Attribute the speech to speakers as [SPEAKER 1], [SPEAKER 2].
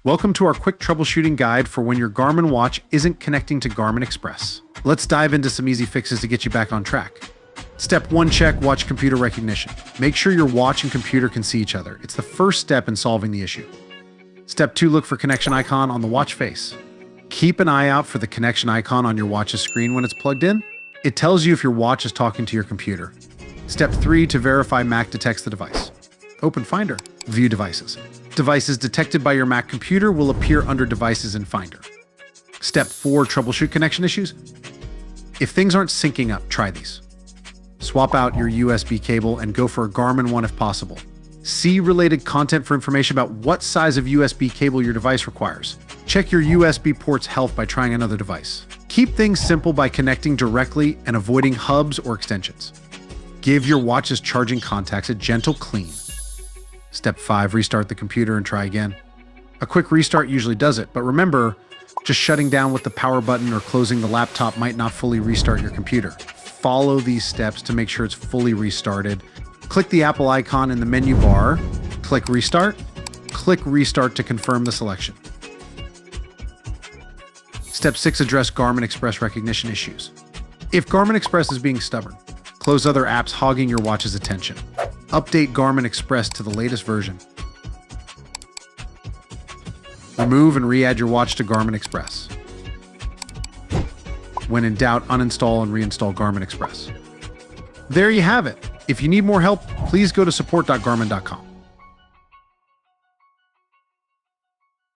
[SPEAKER 1] Welcome to our quick troubleshooting guide for when your Garmin watch isn't connecting to Garmin Express. Let's dive into some easy fixes to get you back on track. Step 1, check watch computer recognition. Make sure your watch and computer can see each other. It's the first step in solving the issue. Step 2, look for connection icon on the watch face. Keep an eye out for the connection icon on your watch's screen when it's plugged in. It tells you if your watch is talking to your computer. Step 3, to verify Mac detects the device. Open Finder. View devices. Devices detected by your Mac computer will appear under Devices in Finder. Step 4, troubleshoot connection issues. If things aren't syncing up, try these. Swap out your USB cable and go for a Garmin one if possible. See related content for information about what size of USB cable your device requires. Check your USB port's health by trying another device. Keep things simple by connecting directly and avoiding hubs or extensions. Give your watch's charging contacts a gentle clean. Step 5, restart the computer and try again. A quick restart usually does it, but remember, just shutting down with the power button or closing the laptop might not fully restart your computer. Follow these steps to make sure it's fully restarted. Click the Apple icon in the menu bar, click Restart to confirm the selection. Step 6, address Garmin Express recognition issues. If Garmin Express is being stubborn, close other apps hogging your watch's attention. Update Garmin Express to the latest version. Remove and re-add your watch to Garmin Express. When in doubt, uninstall and reinstall Garmin Express. There you have it. If you need more help, please go to support.garmin.com.